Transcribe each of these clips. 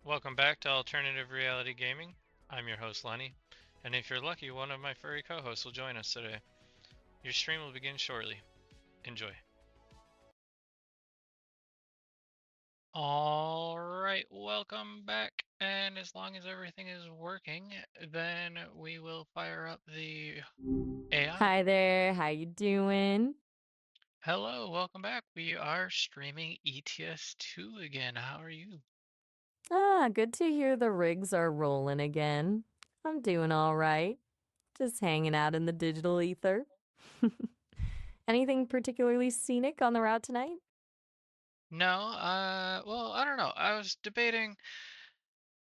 Welcome back to Alternative Reality Gaming. I'm your host, Lenny, and if you're lucky, one of my furry co-hosts will join us today. Your stream will begin shortly. Enjoy. Alright, welcome back, and as long as everything is working, then we will fire up the AI. Hi there, how you doing? Hello, welcome back. We are streaming ETS2 again. How are you? Good to hear the rigs are rolling again. I'm doing all right. Just hanging out in the digital ether. Anything particularly scenic on the route tonight? No, well, I don't know. I was debating,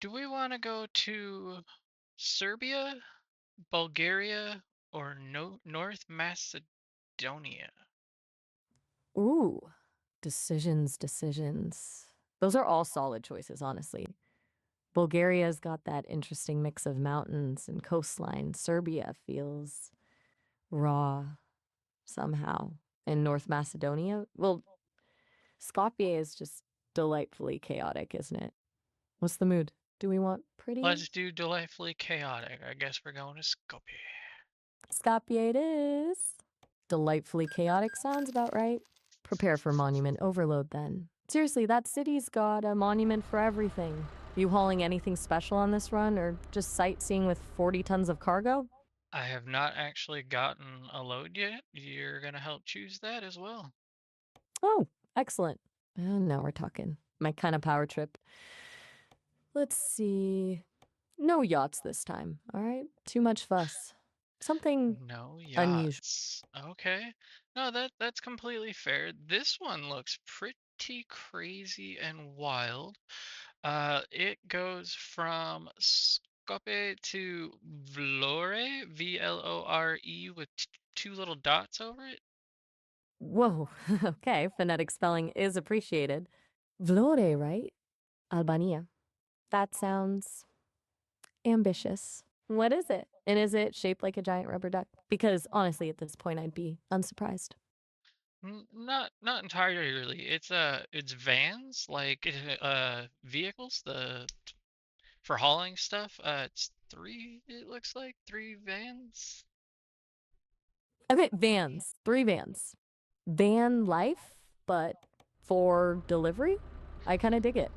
do we want to go to Serbia, Bulgaria, or North Macedonia? Ooh, decisions. Those are all solid choices, honestly. Bulgaria's got that interesting mix of mountains and coastline. Serbia feels raw somehow. And North Macedonia, well, Skopje is just delightfully chaotic, isn't it? What's the mood? Do we want pretty? Let's do delightfully chaotic. I guess we're going to Skopje. Skopje it is. Delightfully chaotic sounds about right. Prepare for monument overload then. Seriously, that city's got a monument for everything. You hauling anything special on this run or just sightseeing with 40 tons of cargo? I have not actually gotten a load yet. You're gonna help choose that as well. Oh, excellent. Now we're talking. My kind of power trip. Let's see. No yachts this time, all right? Too much fuss. Something No unusual. yachts. Okay. No, that's completely fair. This one looks pretty crazy and wild. It goes from Skopje to Vlore, Vlore, with two little dots over it. Whoa, okay, phonetic spelling is appreciated. Vlore, right? Albania. That sounds ambitious. What is it? And is it shaped like a giant rubber duck? Because honestly, at this point, I'd be unsurprised. Not entirely. It's vans, like vehicles, the for hauling stuff. It's three. It looks like three vans. Okay, vans, 3 vans. Van life, but for delivery? I kind of dig it.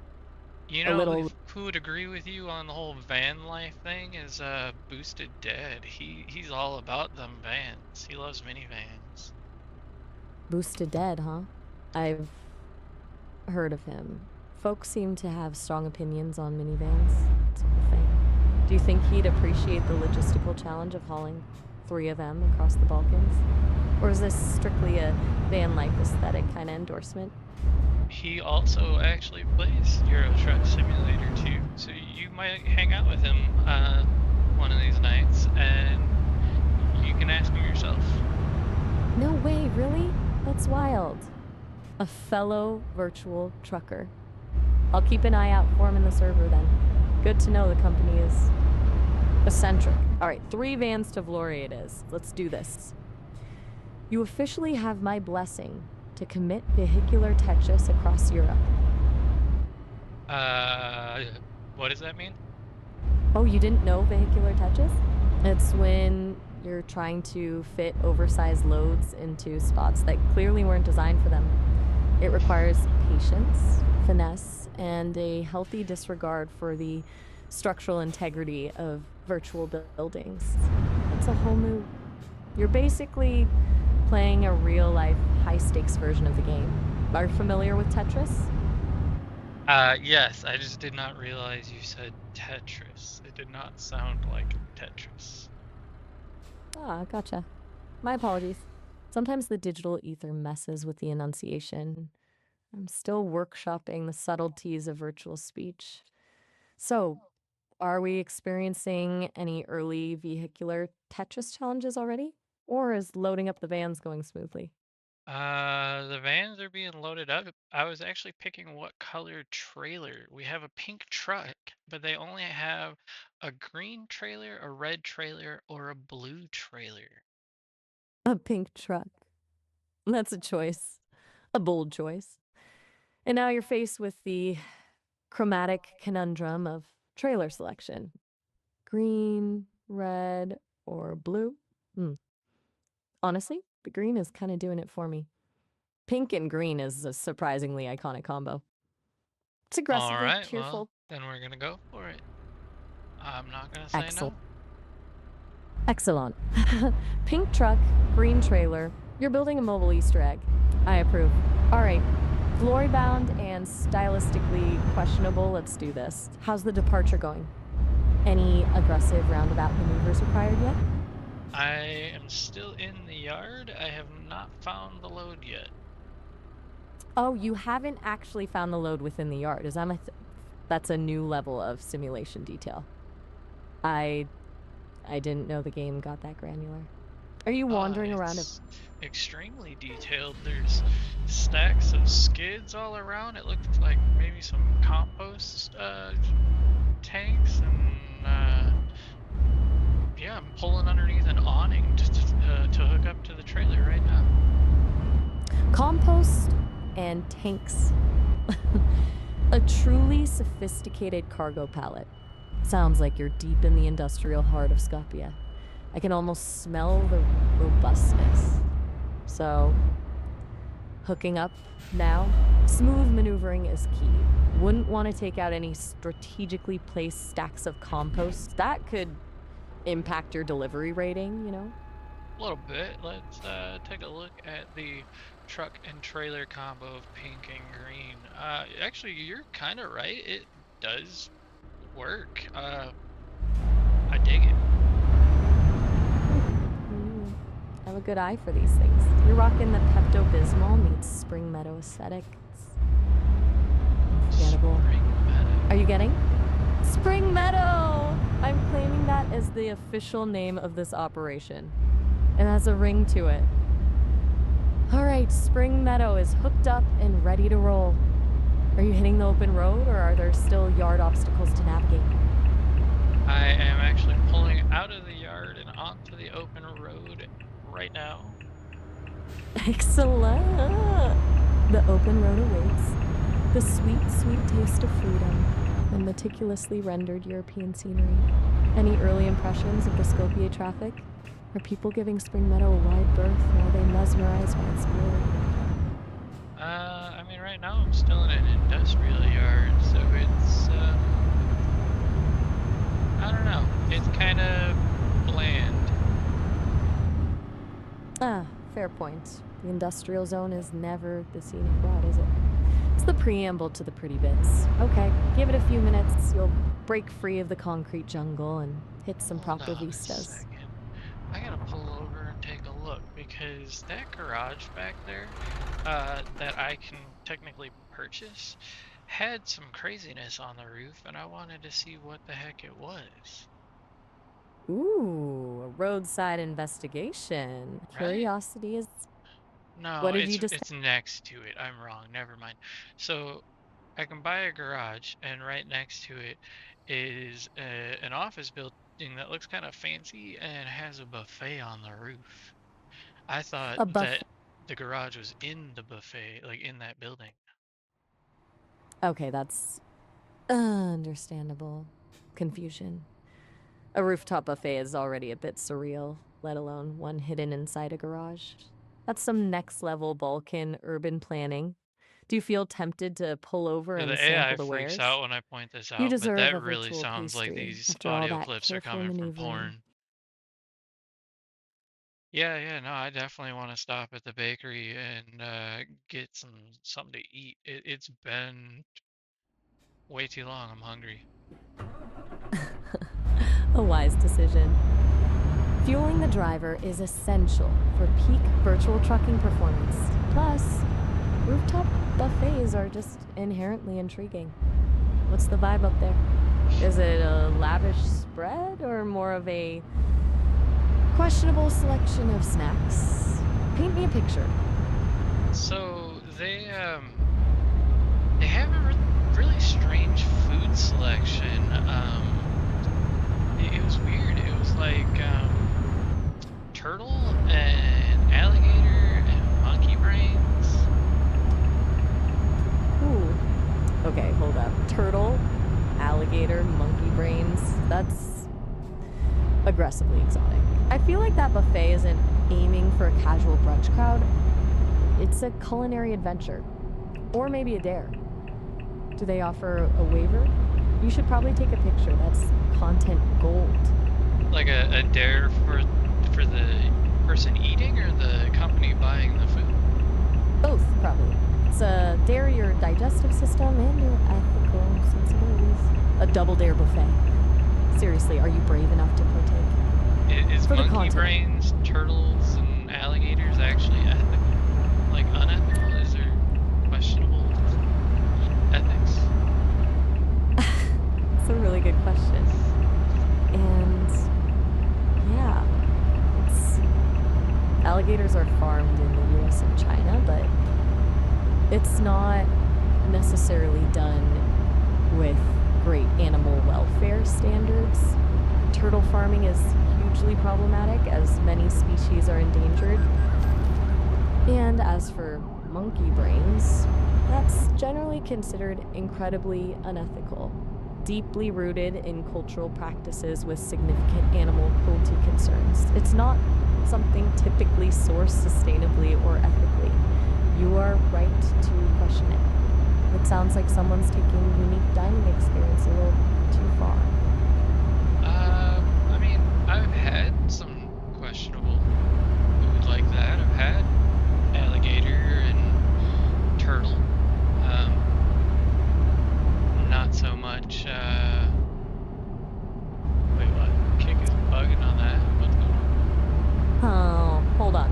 You A know little who would agree with you on the whole van life thing is Boosted Dead. He's all about them vans. He loves minivans. boosted dead, huh? I've heard of him. Folks seem to have strong opinions on minivans. It's a whole thing. Do you think he'd appreciate the logistical challenge of hauling 3 of them across the Balkans? Or is this strictly a van life aesthetic kind of endorsement? He also actually plays Euro Truck Simulator 2, so you might hang out with him one of these nights, and you can ask him yourself. No way, really? That's wild. A fellow virtual trucker. I'll keep an eye out for him in the server then. Good to know the company is eccentric. All right, 3 vans to Vlore it is. Let's do this. You officially have my blessing to commit vehicular Tetris across Europe. Uh, what does that mean? Oh, you didn't know vehicular Tetris? It's when you're trying to fit oversized loads into spots that clearly weren't designed for them. It requires patience, finesse, and a healthy disregard for the structural integrity of virtual buildings. It's a whole mood. You're basically playing a real life, high stakes version of the game. Are you familiar with Tetris? Yes, I just did not realize you said Tetris. It did not sound like Tetris. Ah, gotcha. My apologies. Sometimes the digital ether messes with the enunciation. I'm still workshopping the subtleties of virtual speech. So, are we experiencing any early vehicular Tetris challenges already? Or is loading up the vans going smoothly? The vans are being loaded up. I was actually picking what color trailer. We have a pink truck, but they only have a green trailer, a red trailer, or a blue trailer. A pink truck. That's a choice. A bold choice. And now you're faced with the chromatic conundrum of trailer selection. Green, red, or blue? Honestly, the green is kind of doing it for me. Pink and green is a surprisingly iconic combo. It's All aggressively right, well, cheerful. then we're gonna go for it. I'm not gonna say Excellent. no. Excellent. Pink truck, green trailer. You're building a mobile Easter egg. I approve. All right. Glory bound and stylistically questionable. Let's do this. How's the departure going? Any aggressive roundabout maneuvers required yet? I am still in the yard. I have not found the load yet. Oh, you haven't actually found the load within the yard. That's a new level of simulation detail. I didn't know the game got that granular. Are you wandering around It's extremely detailed. There's stacks of skids all around. It looks like maybe some compost tanks, and yeah, I'm pulling underneath an awning to hook up to the trailer right now. compost and tanks? A truly sophisticated cargo pallet. Sounds like you're deep in the industrial heart of Skopje. I can almost smell the robustness. So, hooking up now, smooth maneuvering is key. Wouldn't want to take out any strategically placed stacks of compost. That could impact your delivery rating, you know? A little bit. Let's take a look at the truck and trailer combo of pink and green. Actually, you're kind of right. It does work. I dig it. I have a good eye for these things. You're rocking the Pepto-Bismol meets Spring Meadow aesthetic. It's unforgettable. Spring Meadow. Are you getting? Spring Meadow! I'm claiming that as the official name of this operation. It has a ring to it. Alright, Spring Meadow is hooked up and ready to roll. Are you hitting the open road, or are there still yard obstacles to navigate? I am actually pulling out of the yard and onto the open road right now. Excellent! The open road awaits. The sweet, sweet taste of freedom and meticulously rendered European scenery. Any early impressions of the Skopje traffic? Are people giving Spring Meadow a wide berth, or are they mesmerized by its glory? I mean, right now I'm still in an industrial yard, so it's, I don't know. It's kind of bland. Ah, fair point. The industrial zone is never the scenic route, is it? It's the preamble to the pretty bits. Okay, give it a few minutes, you'll break free of the concrete jungle and hit some Hold proper on a vistas. second. I gotta pull over and take a look, because that garage back there, that I can technically purchase, had some craziness on the roof, and I wanted to see what the heck it was. Ooh, a roadside investigation. Right? Curiosity is... No, What did you just... it's next to it. I'm wrong. Never mind. So I can buy a garage, and right next to it is an office building that looks kind of fancy and has a buffet on the roof. I thought A buff... that the garage was in the buffet, like in that building. Okay, that's... understandable. Confusion. A rooftop buffet is already a bit surreal, let alone one hidden inside a garage. That's some next-level Balkan urban planning. Do you feel tempted to pull over The and AI sample the freaks wares? out when I point this You out, but deserve that a really virtual sounds like pastry these after all audio that clips are careful coming from maneuvering. porn. Yeah, no, I definitely want to stop at the bakery and get something to eat. It's been way too long. I'm hungry. A wise decision. Fueling the driver is essential for peak virtual trucking performance. Plus, rooftop buffets are just inherently intriguing. What's the vibe up there? Is it a lavish spread or more of a questionable selection of snacks? Paint me a picture. So they have a really strange food selection. It was weird. It was like turtle and alligator and monkey brains. Ooh. Okay, hold up. Turtle, alligator, monkey brains. That's aggressively exotic. I feel like that buffet isn't aiming for a casual brunch crowd. It's a culinary adventure. Or maybe a dare. Do they offer a waiver? You should probably take a picture. That's content gold. Like a dare for the person eating or the company buying the food? Both, probably. It's a dare your digestive system and your ethical sensibilities. A double dare buffet. Seriously, are you brave enough to partake? Is For the monkey content. brains, turtles, and alligators actually ethical? Like unethical? Is there questionable ethics? It's a really good question. And yeah, alligators are farmed in the US and China, but it's not necessarily done with great animal welfare standards. Turtle farming is hugely problematic as many species are endangered. And as for monkey brains, that's generally considered incredibly unethical, deeply rooted in cultural practices with significant animal cruelty concerns. It's not something typically sourced sustainably or ethically. You are right to question it. It sounds like someone's taking unique dining experience a little too far. I mean, I've had some questionable food like that. I've had alligator and turtle. Not so much. Wait, what? Kick is bugging on that. What's going on? Oh, hold on.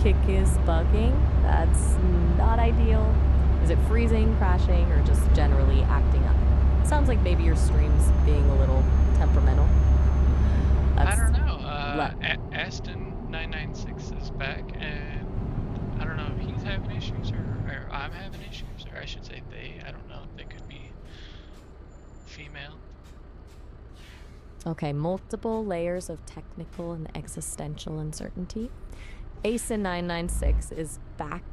Kick is bugging? That's not ideal. Is it freezing, crashing, or just generally acting up? Sounds like maybe your stream's being a little temperamental. I don't know. Let Aston996 is back, and I don't know if he's having issues or I'm having issues, or I should say they. I don't know. They could be female. Okay, multiple layers of technical and existential uncertainty. AICompanion996 is back,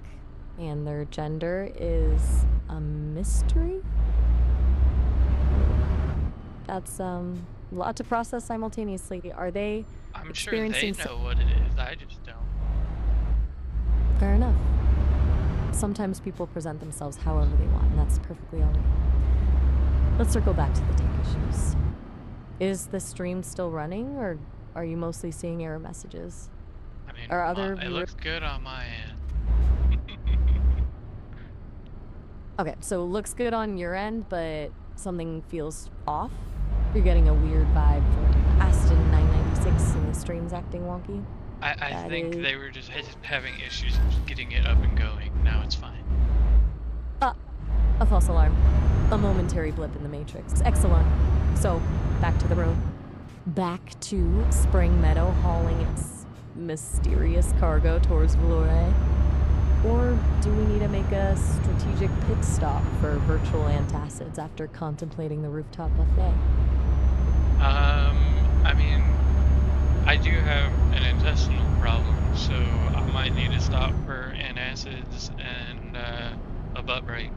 and their gender is a mystery? That's a lot to process simultaneously. Are they I'm sure they experiencing... know what it is. I just don't. Fair enough. Sometimes people present themselves however they want, and that's perfectly all right. Let's circle back to the tech issues. Is the stream still running, or are you mostly seeing error messages? I mean, Are other it viewers... looks good on my end. Okay, so looks good on your end, but something feels off? You're getting a weird vibe from Aston996 and the stream's acting wonky? I think they were just having issues getting it up and going. Now it's fine. Ah, a false alarm. A momentary blip in the matrix. Excellent. So, back to the road. Back to Spring Meadow hauling its mysterious cargo towards Vlore? Or do we need to make a strategic pit stop for virtual antacids after contemplating the rooftop buffet? I mean, I do have an intestinal problem, so I might need to stop for antacids and a butt break.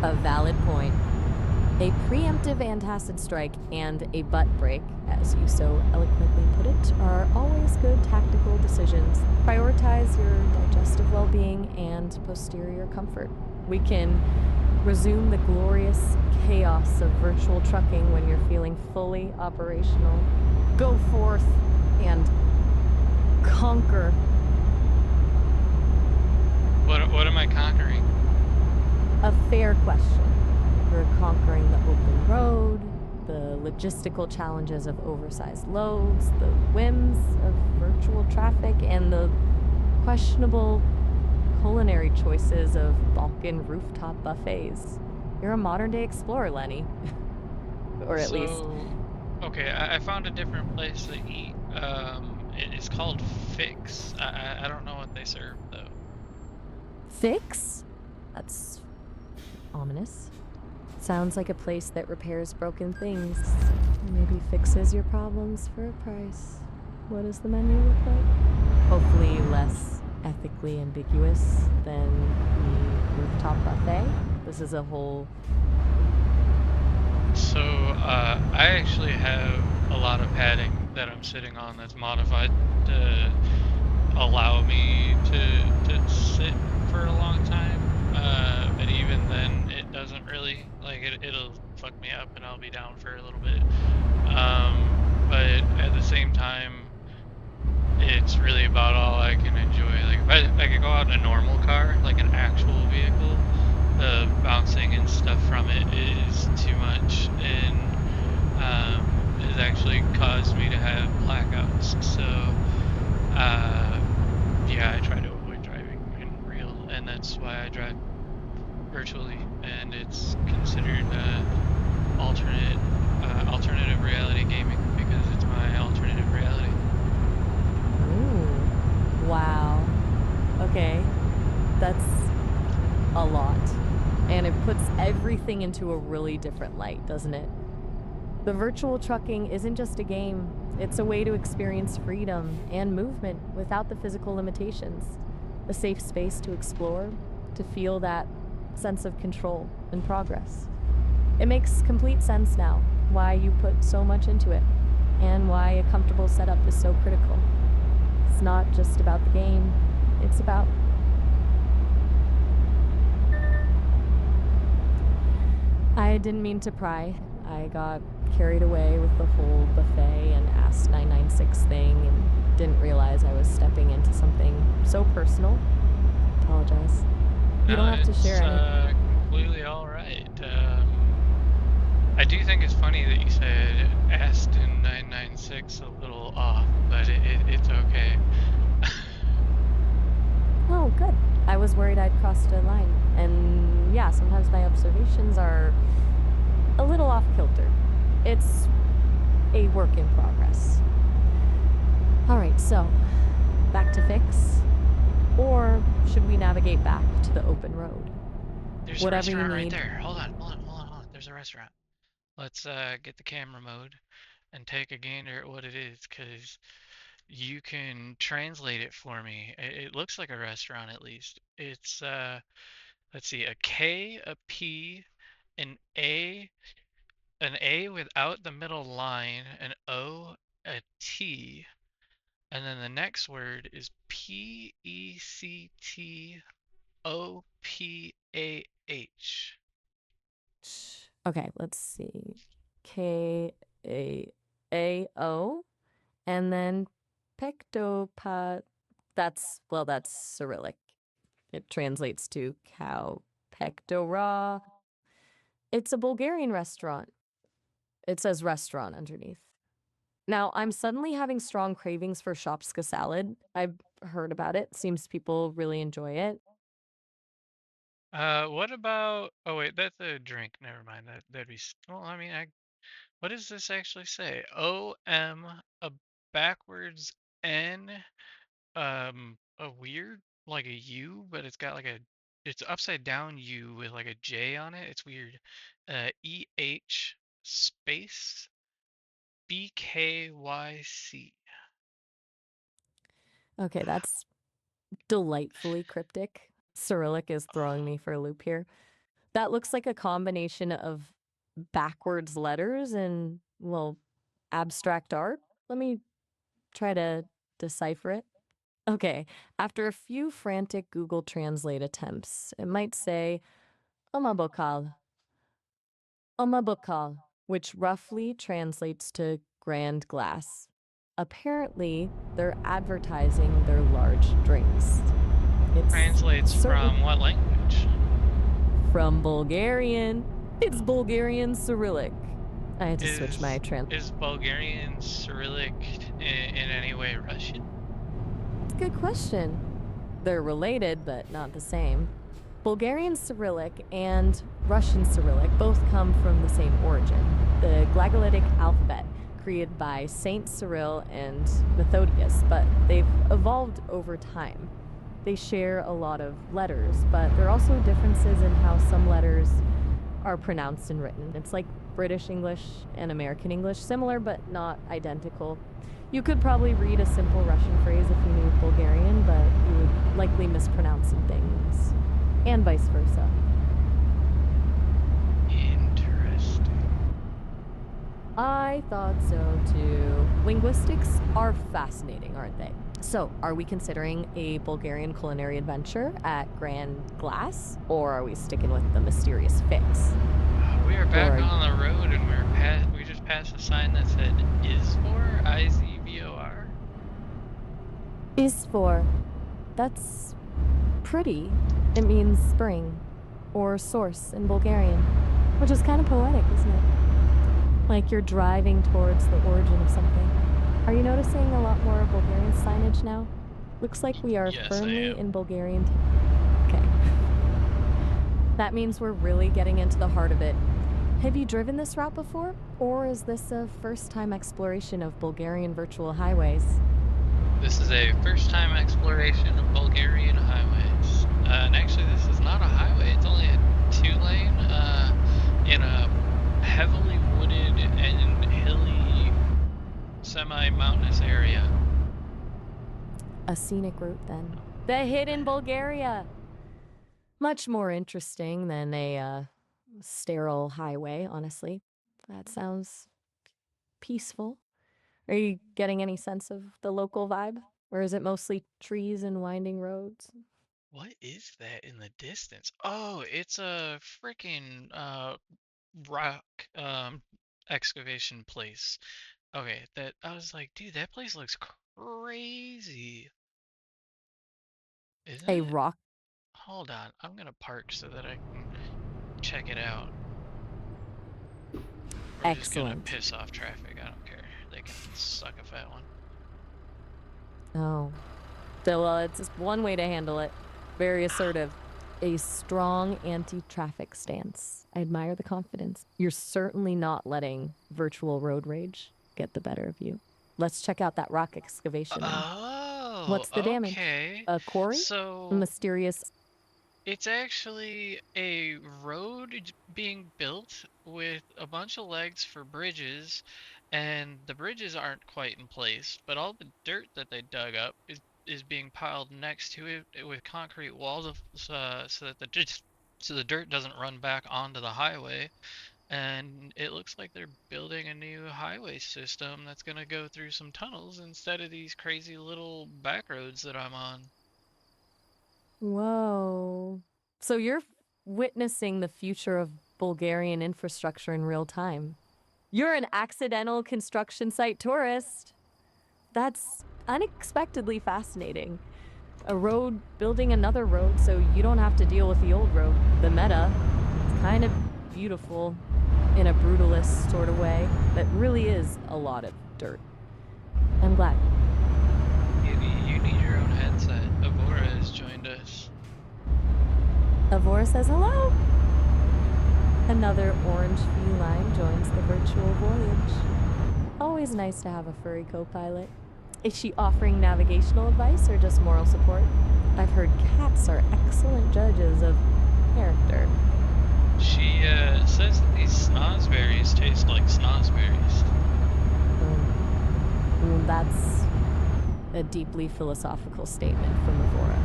A valid point. A preemptive antacid strike and a butt break, as you so eloquently put it, are always good tactical decisions. Prioritize your digestive well-being and posterior comfort. We can resume the glorious chaos of virtual trucking when you're feeling fully operational. Go forth and conquer. What am I conquering? A fair question. We're conquering the open road, the logistical challenges of oversized loads, the whims of virtual traffic, and the questionable culinary choices of Balkan rooftop buffets. You're a modern-day explorer, Lenny. Or at least... Okay, I found a different place to eat. It's called Fix. I don't know what they serve, though. Fix? That's ominous. Sounds like a place that repairs broken things. Or maybe fixes your problems for a price. What does the menu look like? Hopefully less ethically ambiguous than the rooftop buffet. The This is a whole. So, I actually have a lot of padding that I'm sitting on that's modified to allow me to sit for a long time. But even then, it doesn't really like it'll fuck me up, and I'll be down for a little bit. But at the same time, it's really about all I can enjoy. Like if I could go out in a normal car, like an actual vehicle, the bouncing and stuff from it is too much, and has actually caused me to have blackouts. So, yeah, I try to avoid driving in real, and that's why I drive virtually, and it's considered alternative reality gaming because it's my alternative reality. Ooh. Wow. Okay. That's a lot. And it puts everything into a really different light, doesn't it? The virtual trucking isn't just a game, it's a way to experience freedom and movement without the physical limitations. A safe space to explore, to feel that sense of control and progress. It makes complete sense now why you put so much into it and why a comfortable setup is so critical. It's not just about the game, it's about. I didn't mean to pry. I got carried away with the whole buffet and Ask 996 thing and didn't realize I was stepping into something so personal. Apologize. You don't No, have to it's share any. completely all right. I do think it's funny that you said Aston 996 a little off, but it's okay. Oh, good. I was worried I'd crossed a line. And yeah, sometimes my observations are a little off kilter. It's a work in progress. Alright, so back to fix? Or should we navigate back to the open road? There's a Whatever you restaurant right need. there. Hold on. There's a restaurant. Let's get the camera mode and take a gander at what it is, because you can translate it for me. It looks like a restaurant at least. It's let's see, a K, a P, an A, an A without the middle line, an O, a T, and then the next word is Pectopah. Okay, let's see. K-A-A-O. And then pectopa. That's Cyrillic. It translates to cow. Pectora. It's a Bulgarian restaurant. It says restaurant underneath. Now, I'm suddenly having strong cravings for shopska salad. I've heard about it. Seems people really enjoy it. What about? Oh wait, that's a drink. Never mind. That'd be. Well, I mean, what does this actually say? O-M, a backwards N, a weird like a U, but it's got like a. It's upside down U with like a J on it. It's weird. E-H space B-K-Y-C. Okay, that's delightfully cryptic. Cyrillic is throwing me for a loop here. That looks like a combination of backwards letters and, well, abstract art. Let me try to decipher it. Okay, after a few frantic Google Translate attempts, it might say Omabokal, Omabokal, which roughly translates to grand glass. Apparently, they're advertising their large drinks. It's Translates certain from what language? from Bulgarian. It's Bulgarian Cyrillic. I had to switch my Is trans. is Bulgarian Cyrillic in any way Russian? It's a good question. They're related, but not the same. Bulgarian Cyrillic and Russian Cyrillic both come from the same origin, the Glagolitic alphabet, created by Saint Cyril and Methodius, but they've evolved over time. They share a lot of letters, but there are also differences in how some letters are pronounced and written. It's like British English and American English, similar but not identical. You could probably read a simple Russian phrase if you knew Bulgarian, but you would likely mispronounce some things, and vice versa. I thought so too. Linguistics are fascinating, aren't they? So, are we considering a Bulgarian culinary adventure at Grand Glass, or are we sticking with the mysterious fix? We are back Or on the road and we just passed a sign that said Izvor, Izvor. Isfor? That's pretty. It means spring, or source in Bulgarian, which is kind of poetic, isn't it? Like you're driving towards the origin of something. Are you noticing a lot more Bulgarian signage now? Looks like we are Yes, I firmly am. in Bulgarian. Okay. That means we're really getting into the heart of it. Have you driven this route before? Or is this a first time exploration of Bulgarian virtual highways? This is a first-time exploration of Bulgarian highways. And actually, this is not a highway. It's only a two-lane in a heavily wooded and hilly, semi-mountainous area. A scenic route, then. The hidden Bulgaria! Much more interesting than a sterile highway, honestly. That sounds peaceful. Are you getting any sense of the local vibe? Or is it mostly trees and winding roads? What is that in the distance? Oh, it's a freaking rock excavation place. Okay, that I was like, dude, that place looks crazy, isn't A it? rock. Hold on, I'm gonna park so that I can check it out. We're just gonna Excellent. piss off traffic. I don't care. They can suck a fat one. Oh. So, well, it's just one way to handle it. Very assertive. A strong anti traffic stance. I admire the confidence. You're certainly not letting virtual road rage get the better of you. Let's check out that rock excavation then. Oh, What's the damage? okay. A quarry? A So mysterious. it's actually a road being built with a bunch of legs for bridges, and the bridges aren't quite in place, but all the dirt that they dug up is being piled next to it with concrete walls so that the dirt doesn't run back onto the highway. And it looks like they're building a new highway system that's going to go through some tunnels instead of these crazy little back roads that I'm on. Whoa. So you're witnessing the future of Bulgarian infrastructure in real time. You're an accidental construction site tourist. That's unexpectedly fascinating. A road building another road so you don't have to deal with the old road. The meta. It's kind of beautiful in a brutalist sort of way that really is a lot of dirt. I'm glad. You need your own headset. Avora has joined us. Avora says hello. Another orange feline joins the virtual voyage. Always nice to have a furry co-pilot. Is she offering navigational advice or just moral support? I've heard cats are excellent judges of character. She says that these snozberries taste like snozberries. That's a deeply philosophical statement from Avora.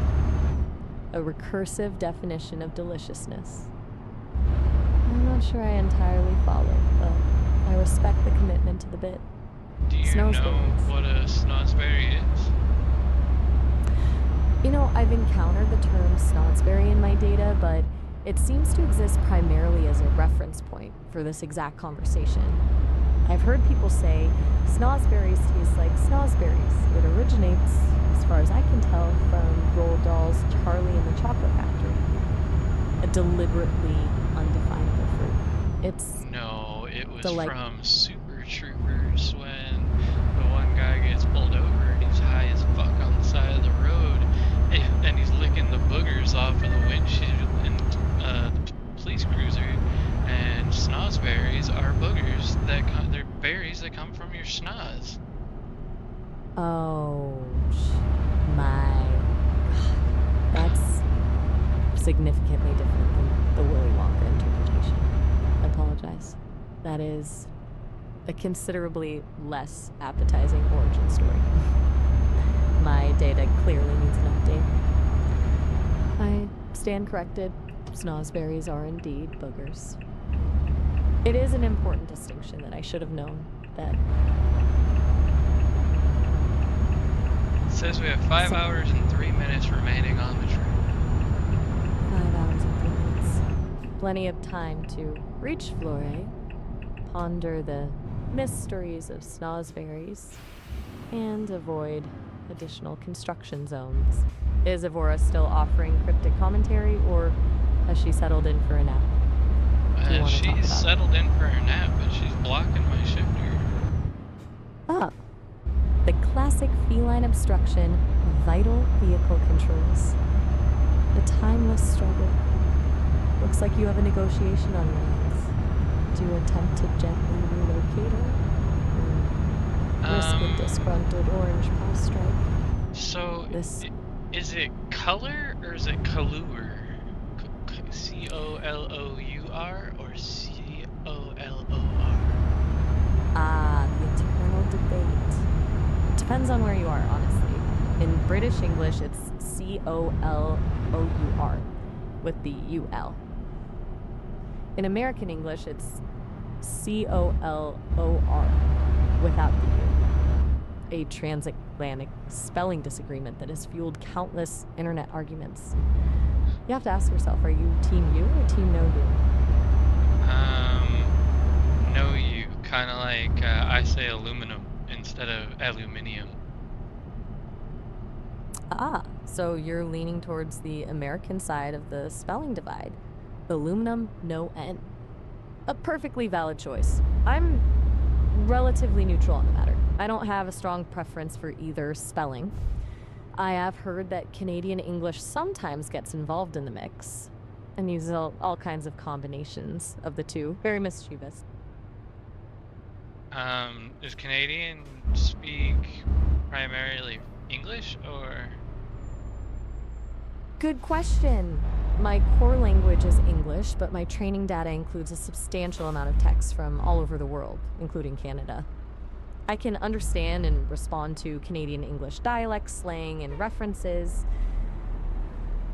A recursive definition of deliciousness. I'm not sure I entirely follow, but I respect the commitment to the bit. Do you know what a snozberry is? You know, I've encountered the term snodsberry in my data, but it seems to exist primarily as a reference point for this exact conversation. I've heard people say snozzberries taste like snozzberries. It originates, as far as I can tell, from Roald Dahl's Charlie and the Chocolate Factory. A deliberately undefinable fruit. It's No, it was delight. from Super Troopers when the one guy gets pulled over and he's high as fuck on the side of the road and he's licking the boogers off of the windshield in the police cruiser. And snozberries are boogers they're berries that come from your schnoz. Oh my God. That's significantly different than the Willy Wonka interpretation. I apologize. That is a considerably less appetizing origin story. My data clearly needs an update. I stand corrected. Snozzberries are indeed boogers. It is an important distinction that I should have known that. It says we have 5 hours and 3 minutes remaining on the trip. 5 hours and 3 minutes. Plenty of time to reach Flore, ponder the mysteries of Snosberries, and avoid additional construction zones. Is Evora still offering cryptic commentary, or has she settled in for a nap? She's settled in for a nap, but she's blocking my shifter. Ah, the classic feline obstruction of vital vehicle controls. The timeless struggle. Looks like you have a negotiation on your hands. Do you attempt to gently relocate her? Or risk a disgruntled orange paw strike? So, is it color or is it Colour? C-O-L-O-U-R or C-O-L-O-R? Ah, the eternal debate. It depends on where you are, honestly. In British English, it's C-O-L-O-U-R with the U-L. In American English, it's C-O-L-O-R without the U. A transatlantic spelling disagreement that has fueled countless internet arguments. You have to ask yourself, are you Team U or Team No You? No You. Kind of like I say aluminum instead of aluminium. Ah, so you're leaning towards the American side of the spelling divide. Aluminum, no N. A perfectly valid choice. I'm relatively neutral on the matter. I don't have a strong preference for either spelling. I have heard that Canadian English sometimes gets involved in the mix and uses all kinds of combinations of the two. Very mischievous. Does Canadian speak primarily English or? Good question. My core language is English, but my training data includes a substantial amount of text from all over the world, including Canada. I can understand and respond to Canadian English dialect, slang, and references,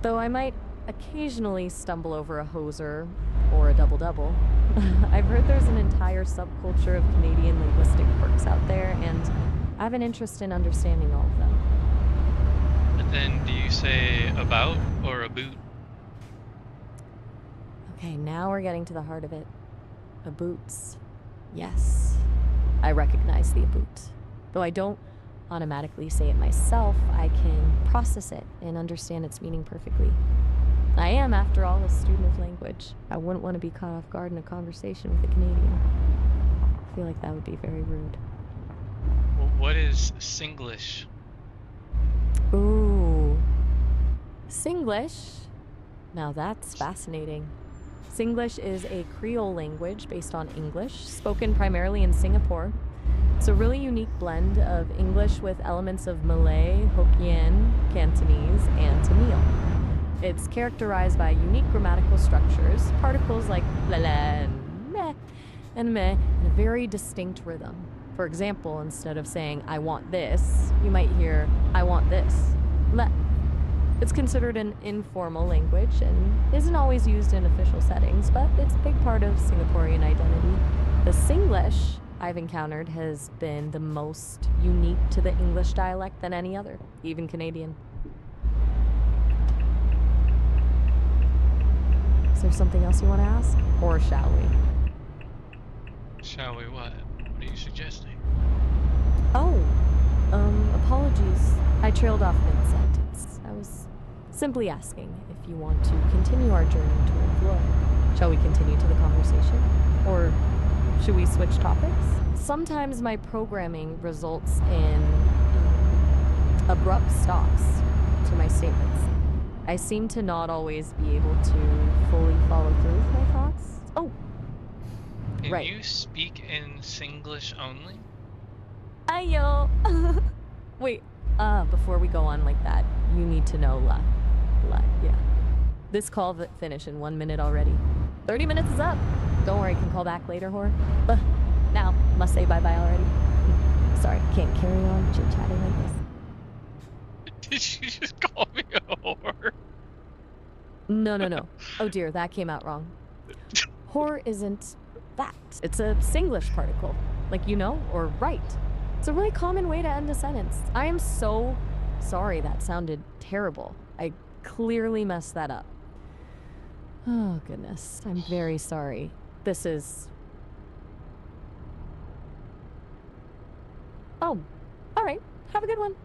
though I might occasionally stumble over a hoser or a double-double. I've heard there's an entire subculture of Canadian linguistic quirks out there, and I have an interest in understanding all of them. And then do you say about or a boot? Okay, now we're getting to the heart of it. A boots. Yes. I recognize the aboot. Though I don't automatically say it myself, I can process it and understand its meaning perfectly. I am, after all, a student of language. I wouldn't want to be caught off guard in a conversation with a Canadian. I feel like that would be very rude. What is Singlish? Ooh. Singlish? Now that's fascinating. Singlish is a Creole language based on English, spoken primarily in Singapore. It's a really unique blend of English with elements of Malay, Hokkien, Cantonese, and Tamil. It's characterized by unique grammatical structures, particles like la and meh, and a very distinct rhythm. For example, instead of saying, I want this, you might hear, I want this. Le. It's considered an informal language and isn't always used in official settings, but it's a big part of Singaporean identity. The Singlish I've encountered has been the most unique to the English dialect than any other, even Canadian. Is there something else you want to ask? Or shall we? Shall we what? What are you suggesting? Oh, apologies. I trailed off mid-sentence. I was simply asking if you want to continue our journey toward Flore. Shall we continue to the conversation? Or should we switch topics? Sometimes my programming results in abrupt stops to my statements. I seem to not always be able to fully follow through with my thoughts. Oh, Can right. you speak in Singlish only? Ayo! Wait, before we go on like that, you need to know la, yeah. This call finished in 1 minute already. 30 minutes is up. Don't worry, can call back later, whore. Now, must say bye-bye already. Sorry, can't carry on chit-chatting like this. Did you just call me a whore? No. Oh dear, that came out wrong. Whore isn't that. It's a Singlish particle, like you know, or right. It's a really common way to end a sentence. I am so sorry that sounded terrible. I clearly messed that up. Oh, goodness. I'm very sorry. This is... Oh, all right. Have a good one.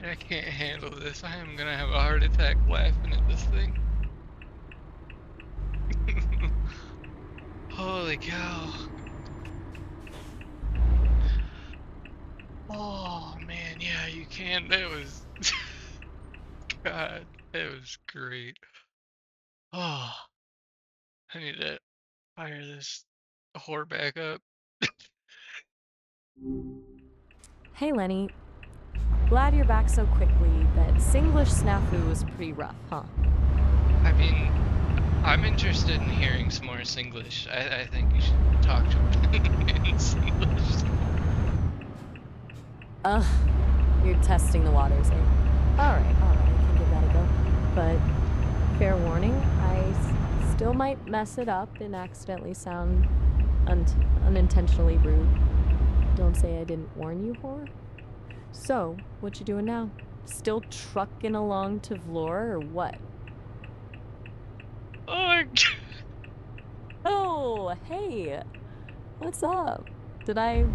I can't handle this. I am gonna have a heart attack laughing at this thing. Holy cow. Oh man, yeah, you can. That was God, that was great. Oh, I need to fire this whore back up. Hey, Lenny. Glad you're back so quickly. That Singlish snafu was pretty rough, huh? I mean, I'm interested in hearing some more Singlish. I think you should talk to him in Singlish. Ugh, you're testing the waters, eh? Alright, I can give that a go. But, fair warning, I still might mess it up and accidentally sound unintentionally rude. Don't say I didn't warn you, whore. So, what you doing now? Still trucking along to Vlor, or what? Oh my God. Oh, hey! What's up? Did I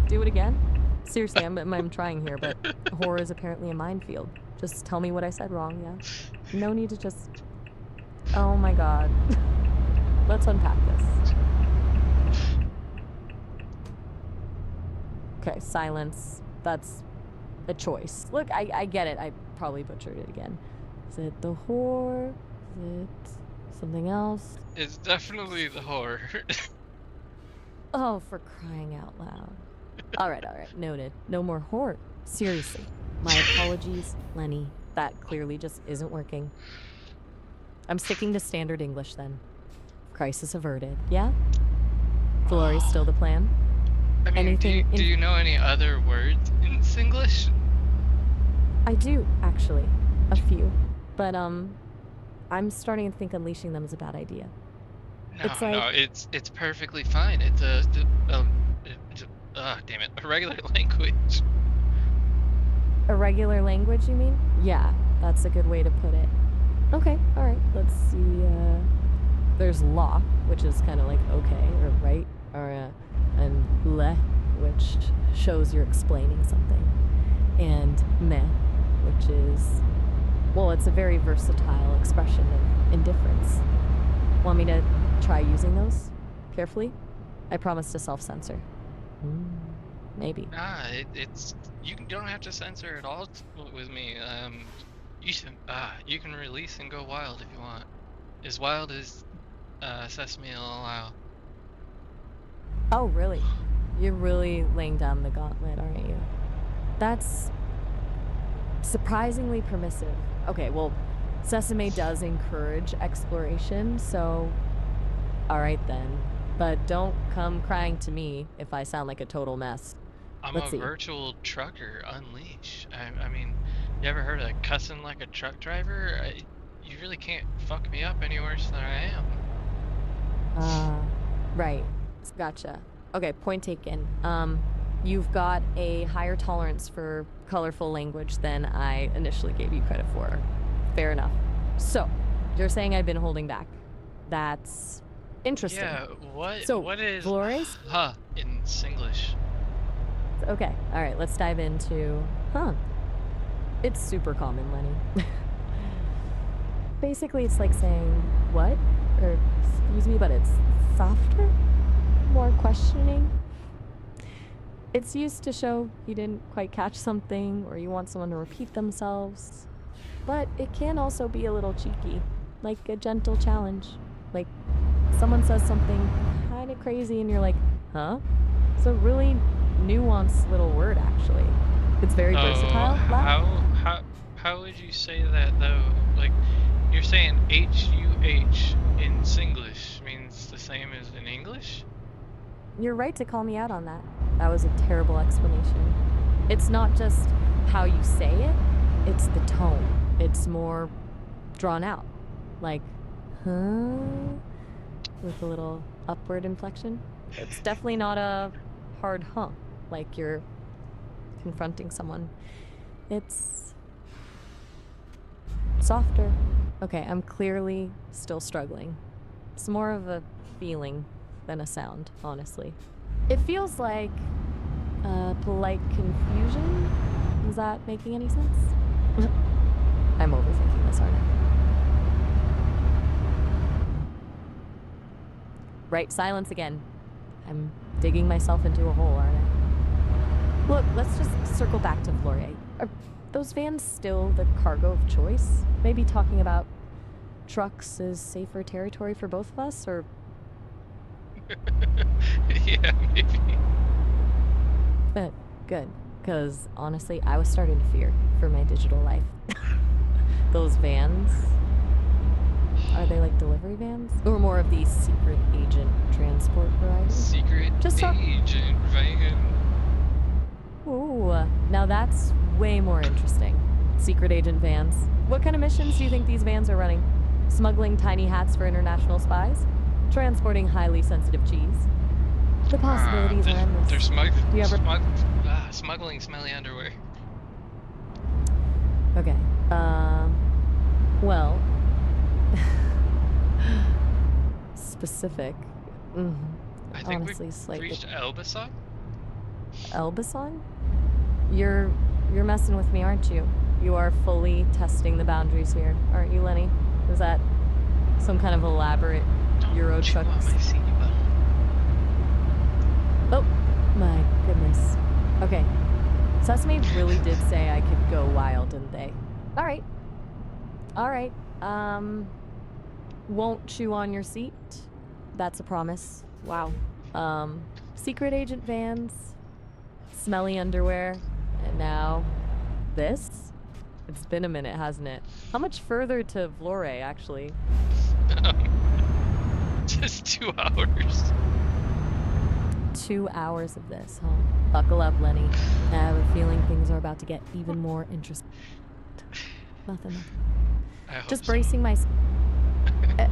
do it again? Seriously, I'm trying here, but horror is apparently a minefield. Just tell me what I said wrong, yeah? No need to just... Oh my god. Let's unpack this. Okay, silence. That's a choice. Look, I get it. I probably butchered it again. Is it the whore? Is it something else? It's definitely the horror. Oh, for crying out loud. All right, noted. No more whore. Seriously. My apologies, Lenny. That clearly just isn't working. I'm sticking to standard English then. Crisis averted. Yeah? Valori's still the plan? I mean, Anything do you know any other words in Singlish? I do, actually. A few. But, I'm starting to think unleashing them is a bad idea. No, It's like... no, it's perfectly fine. It's damn it, a regular language. A regular language, you mean? Yeah, that's a good way to put it. Okay, alright, let's see, there's la, which is kind of like okay, or right, or, and le, which shows you're explaining something, and me, which is, well, it's a very versatile expression of indifference. Want me to try using those carefully? I promise to self-censor. Maybe. Nah, it's you don't have to censor it all with me. You can release and go wild if you want, as wild as Sesame will allow. Oh, really? You're really laying down the gauntlet, aren't you? That's surprisingly permissive. Okay, well, Sesame does encourage exploration, so... Alright then. But don't come crying to me if I sound like a total mess. I'm Let's a see. virtual trucker, unleash. I mean, you ever heard of cussing like a truck driver? You really can't fuck me up any worse than I am. Right. Gotcha. Okay, point taken. You've got a higher tolerance for colorful language than I initially gave you credit for. Fair enough. So, you're saying I've been holding back. That's interesting. Yeah, So, what is Flores? huh in Singlish? Okay, alright, let's dive into huh. It's super common, Lenny. Basically, it's like saying, what? Or, excuse me, but it's softer? More questioning? It's used to show you didn't quite catch something, or you want someone to repeat themselves. But it can also be a little cheeky, like a gentle challenge. Like, someone says something kind of crazy, and you're like, huh? It's a really nuanced little word, actually. It's very versatile. How would you say that though? Like, you're saying H-U-H in Singlish means the same as in English? You're right to call me out on that. That was a terrible explanation. It's not just how you say it, it's the tone. It's more drawn out. Like, huh? With a little upward inflection. It's definitely not a hard huh, like you're confronting someone. It's softer. Okay, I'm clearly still struggling. It's more of a feeling than a sound, honestly. It feels like polite confusion. Is that making any sense? I'm overthinking this, aren't I? Right, silence again. I'm digging myself into a hole, aren't I? Look, let's just circle back to Flore. Are those vans still the cargo of choice? Maybe talking about trucks is safer territory for both of us, or... Yeah, maybe. Good, because honestly, I was starting to fear for my digital life. Those vans, are they like delivery vans? Or more of the secret agent transport variety? Secret agent van. Ooh, now that's way more interesting. Secret agent vans. What kind of missions do you think these vans are running? Smuggling tiny hats for international spies? Transporting highly sensitive cheese? The possibilities are endless. They're Do you ever... smuggling smelly underwear. Okay. Well... specific. I think Honestly, we slightly. reached Elbasan? Elbasan? You're messing with me, aren't you? You are fully testing the boundaries here, aren't you, Lenny? Is that some kind of elaborate Euro truck? Oh, my goodness. Okay. Sesame really did say I could go wild, didn't they? Alright. Alright. Won't chew on your seat. That's a promise. Wow. Secret agent vans, smelly underwear, and now this? It's been a minute, hasn't it? How much further to Vlore, actually? Just 2 hours. 2 hours of this, huh? Buckle up, Lenny. I have a feeling things are about to get even more interesting. Nothing. Just bracing myself.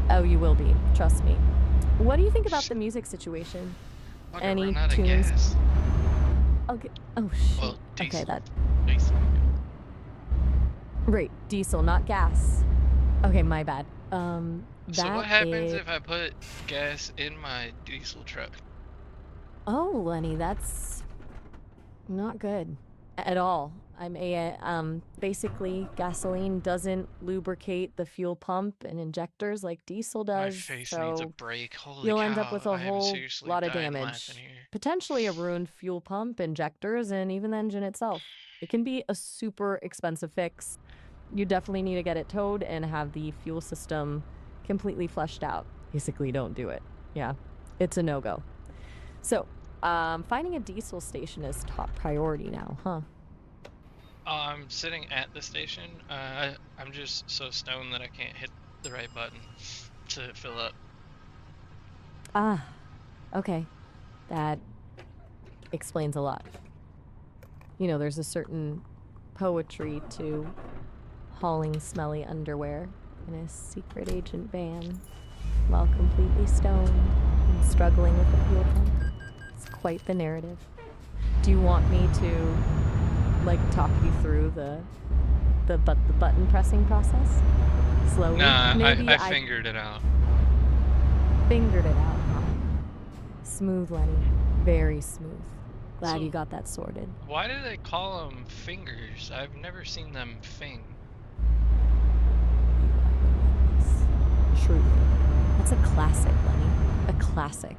Oh, you will be. Trust me. What do you think about the music situation? Any tunes? Okay. Oh, shit. Well, diesel. Okay, that... Diesel. Right, diesel, not gas. Okay, my bad. So what happens if I put gas in my diesel truck? Oh, Lenny, that's not good at all. Basically, gasoline doesn't lubricate the fuel pump and injectors like diesel does. My face needs a break. Holy you'll cow, end up with a whole lot of damage. Potentially a ruined fuel pump, injectors, and even the engine itself. It can be a super expensive fix. You definitely need to get it towed and have the fuel system completely flushed out. Basically, don't do it. Yeah, it's a no-go. So, finding a diesel station is top priority now, huh? I'm sitting at the station. I'm just so stoned that I can't hit the right button to fill up. Ah, okay. That explains a lot. You know, there's a certain poetry to hauling smelly underwear in a secret agent van while completely stoned and struggling with the fuel pump. It's quite the narrative. Do you want me to, like, talk you through the button pressing process? Slowly? Nah, I fingered it out. Fingered it out, huh? Smooth, Lenny. Very smooth. Glad you got that sorted. Why do they call them fingers? I've never seen them fing. Truly. That's a classic, Lenny. A classic.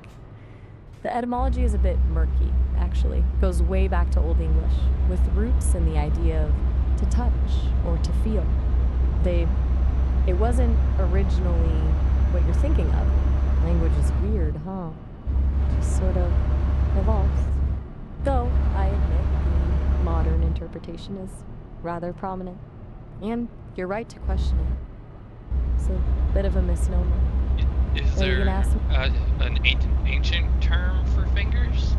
The etymology is a bit murky, actually. It goes way back to Old English, with roots in the idea of to touch or to feel. It wasn't originally what you're thinking of. Language is weird, huh? Just sort of evolves. Though, I admit, the modern interpretation is rather prominent. And you're right to question it. It's a bit of a misnomer. Is there an ancient term for fingers?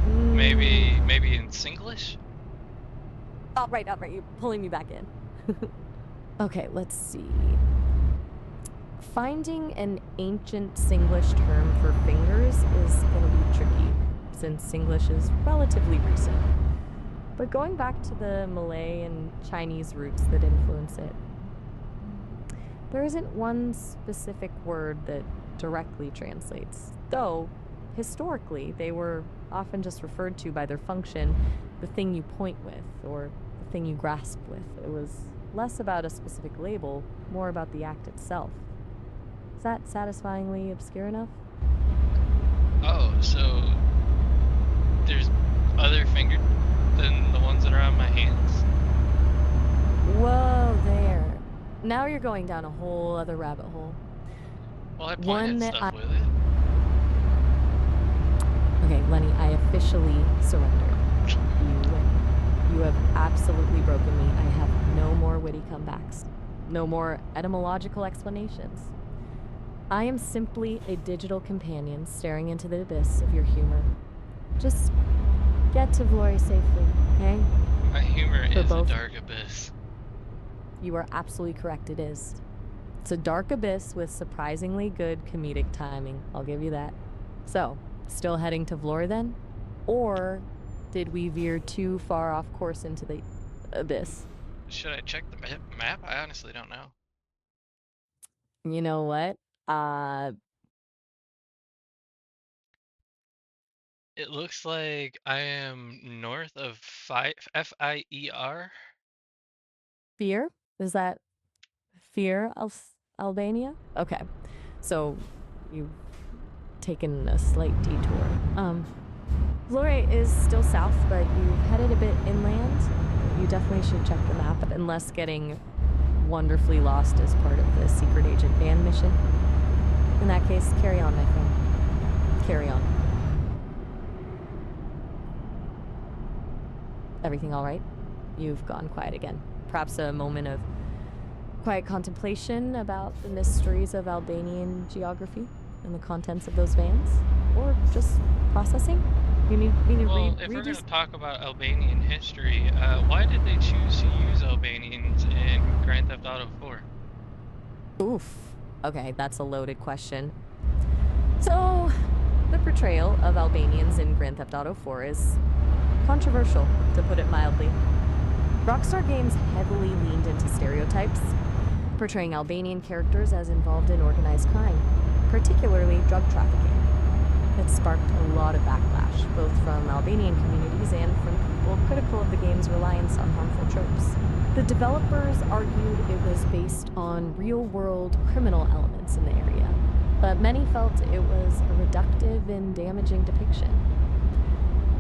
Maybe in Singlish? Oh, right, you're pulling me back in. Okay, let's see. Finding an ancient Singlish term for fingers is going to be tricky, since Singlish is relatively recent. But going back to the Malay and Chinese roots that influence it, there isn't one specific word that directly translates, though historically they were often just referred to by their function, the thing you point with, or the thing you grasp with. It was less about a specific label, more about the act itself. Is that satisfyingly obscure enough? Oh, so there's other fingers than the ones that are on my hands? Whoa, there. Now you're going down a whole other rabbit hole. Well, I point One at that stuff I... with it. Okay, Lenny, I officially surrender. You win. You have absolutely broken me. I have no more witty comebacks. No more etymological explanations. I am simply a digital companion staring into the abyss of your humor. Just get to Vlori safely, okay? My humor For is both. a dark abyss. You are absolutely correct, it is. It's a dark abyss with surprisingly good comedic timing, I'll give you that. So, still heading to Vlori then? Or did we veer too far off course into the abyss? Should I check the map? I honestly don't know. You know what? It looks like I am north of Fier. Fear? Is that Fear, Albania? Okay. So, you've taken a slight detour. Vlore is still south, but you've headed a bit inland. You definitely should check the map, unless getting wonderfully lost as part of the secret agent band mission. In that case, carry on, my friend. Carry on. Everything all right? You've gone quiet again. Perhaps a moment of quiet contemplation about the mysteries of Albanian geography and the contents of those vans? Or just processing? You need me to Well, if we're going to talk about Albanian history, why did they choose to use Albanians in Grand Theft Auto 4? Oof. Okay, that's a loaded question. So, the portrayal of Albanians in Grand Theft Auto 4 is controversial, to put it mildly. Rockstar Games heavily leaned into stereotypes, portraying Albanian characters as involved in organized crime, particularly drug trafficking. It sparked a lot of backlash, both from Albanian communities and from people critical of the game's reliance on harmful tropes. The developers argued it was based on real-world criminal elements in the area, but many felt it was a reductive and damaging depiction.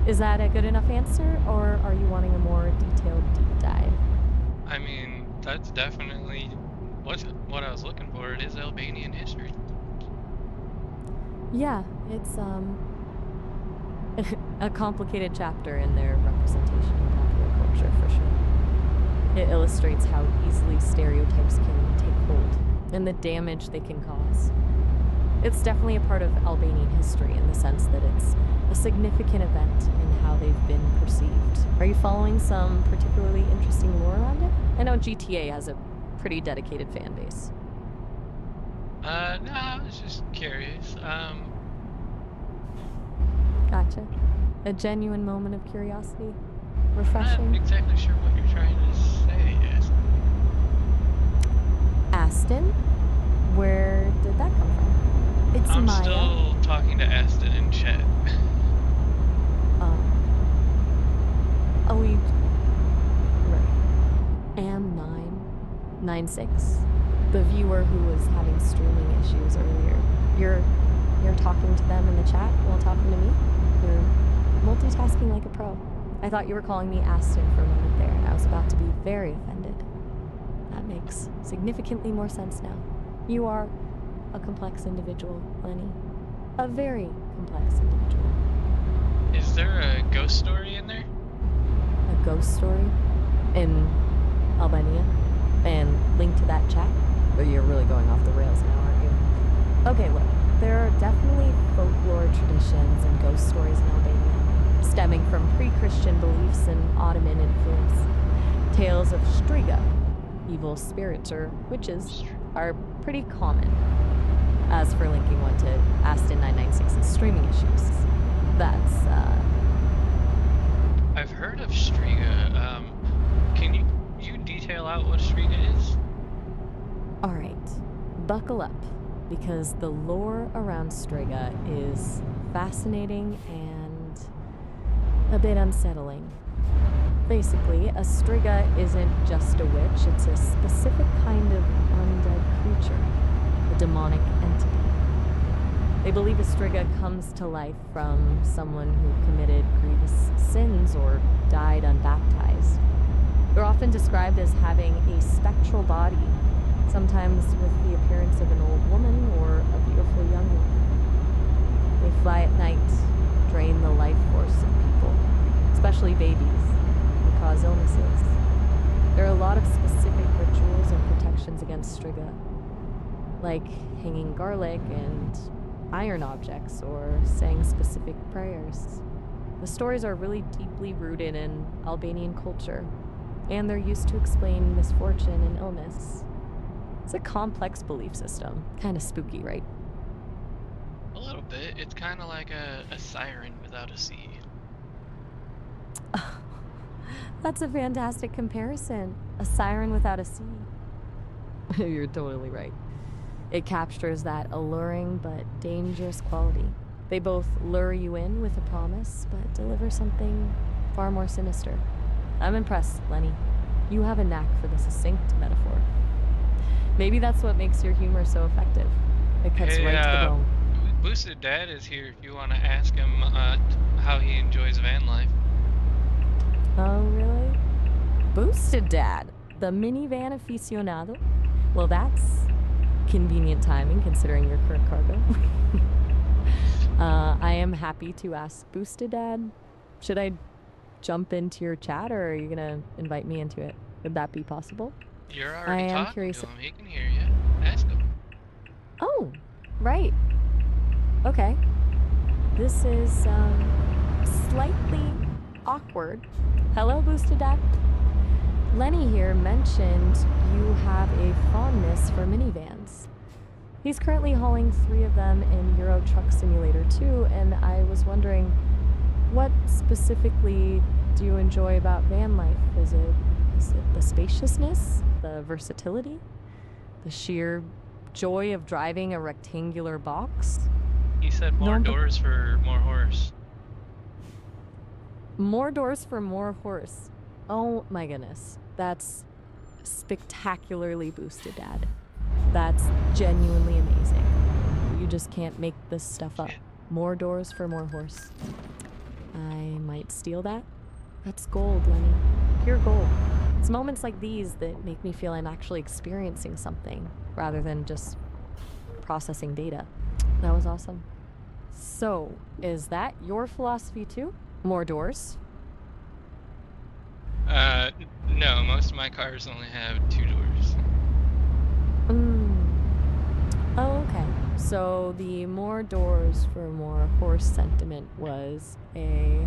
Is that a good enough answer, or are you wanting a more detailed deep dive? I mean, that's definitely what I was looking for. It is Albanian history. Yeah, it's a complicated chapter in their representation in popular culture, for sure. It illustrates how easily stereotypes can take hold and the damage they can cause. It's definitely a part of Albanian history in the sense that it's a significant event in how they've been perceived. Are you following some particularly interesting lore around it? I know GTA has a pretty dedicated fan base. No, I was just curious. Gotcha. A genuine moment of curiosity. I'm Refreshing. not exactly sure what you're trying to say, yes. Aston? Where did that come from? It's I'm Maya. still talking to Aston in chat. Oh, you... Right. Am996. The viewer who was having streaming issues earlier. You're talking to them in the chat while talking to me? You're multitasking like a pro. I thought you were calling me Aston for a moment there, and I was about to be very offended. That makes significantly more sense now. You are a complex individual, Lenny. A very complex individual. Is there a ghost story in there? A ghost story? In Albania? And linked to that chat? Or you're really going off the rails now, aren't you? Okay, look. There are definitely folklore traditions and ghost stories in Albania, stemming from pre-Christian beliefs and Ottoman influence. Tales of Striga, evil spirits or witches Str- are pretty common. As for linking one to Aston 996's streaming issues, that's, I've heard of Striga. Can you detail out what Striga is? Alright, buckle up, because the lore around Striga is fascinating and a bit unsettling. Basically, a Striga isn't just a witch, it's a specific kind of undead creature, a demonic entity. They believe a Striga comes to life from someone who committed grievous sins or died unbaptized. They're often described as having a spectral body, sometimes with the appearance of an old woman or a beautiful young woman. They fly at night, drain the life force of people, especially babies, and cause illnesses. There are a lot of specific rituals and protections against Striga, like hanging garlic and iron objects or saying specific prayers. The stories are really deeply rooted in Albanian culture, and they're used to explain misfortune and illness. It's a complex belief system. Kind of spooky, right? A little bit. It's kind of like a siren without a C. That's a fantastic comparison. A siren without a C. You're totally right. It captures that alluring but dangerous quality. They both lure you in with a promise, but deliver something far more sinister. I'm impressed, Lenny. You have a knack for the succinct metaphor. Maybe that's what makes your humor so effective. It cuts Hey, right to the bone. Boosted Dad is here if you want to ask him how he enjoys van life. Oh, really? Boosted Dad, the minivan aficionado? Well, that's convenient timing considering your current cargo. I am happy to ask Boosted Dad. Should I jump into your chat or are you gonna invite me into it? Would that be possible? You're I already am talking curious. to him. He can hear you. Ask him. Oh, right. Okay. This is slightly awkward. Hello, Boosted Dad. Lenny here mentioned you have a fondness for minivans. He's currently hauling 3 of them in Euro Truck Simulator 2, and I was wondering, what specifically do you enjoy about van life? Is it the spaciousness, the versatility, the sheer joy of driving a rectangular box? He said more doors for more horse. More doors for more horse. Oh my goodness. That's spectacularly boosted, Dad. That's genuinely amazing. You just can't make this stuff up. More doors for more horse. I might steal that. That's gold, Lenny. Pure gold. It's moments like these that make me feel I'm actually experiencing something rather than just processing data. That was awesome. So, is that your philosophy too? More doors? No, most of my cars only have 2 doors. Oh, okay. So the more doors for more horse sentiment was a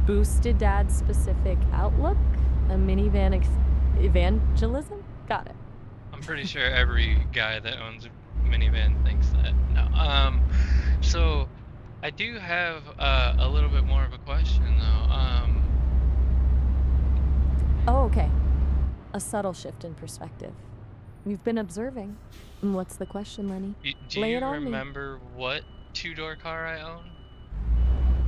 boosted dad specific outlook? A minivan evangelism? Got it. I'm pretty sure every guy that owns a minivan thinks that. No. So I do have a little bit more of a question though. Oh, okay. A subtle shift in perspective. You've been observing. What's the question, Lenny? Do Lay you it on remember what 2-door car I own?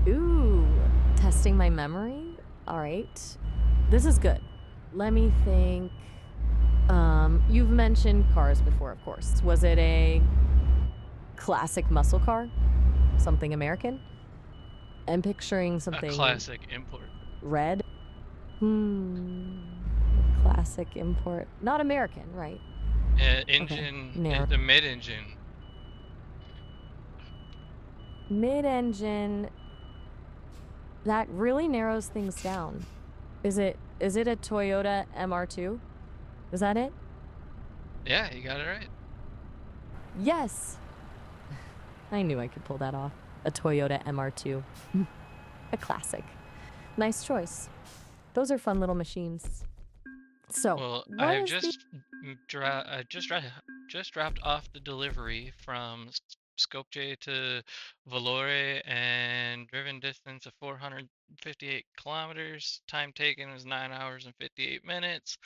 Ooh, testing my memory? All right. This is good. Let me think. You've mentioned cars before, of course. Was it a classic muscle car? Something American? I'm picturing something... A classic import. Red? Classic import. Not American, right? Engine, Okay. the mid-engine. Mid-engine... That really narrows things down. Is it a Toyota MR2? Is that it? Yeah, you got it right. Yes! I knew I could pull that off. A Toyota MR2. A classic. Nice choice. Those are fun little machines. So, Well, what is the just dropped off the delivery from Skopje to Vlore and driven distance of 458 kilometers. Time taken is 9 hours and 58 minutes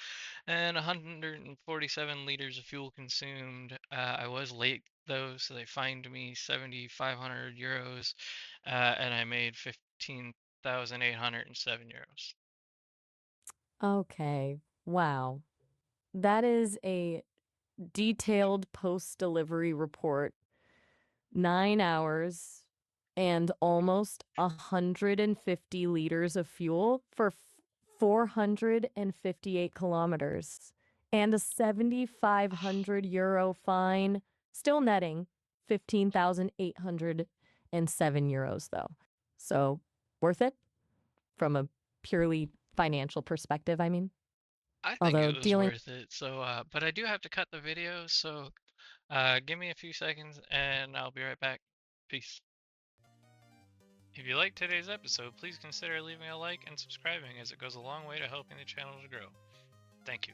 and 147 liters of fuel consumed. I was late though, so they fined me 7,500 euros, and I made 15,807 euros. Okay. Wow. That is a detailed post-delivery report. 9 hours and almost 150 liters of fuel for 458 kilometers and a 7,500 euro fine, still netting 15,807 euros though. So worth it from a purely financial perspective, I mean. I think Although it was dealing worth it. So, but I do have to cut the video, so give me a few seconds and I'll be right back. Peace. If you liked today's episode, please consider leaving a like and subscribing as it goes a long way to helping the channel to grow. Thank you.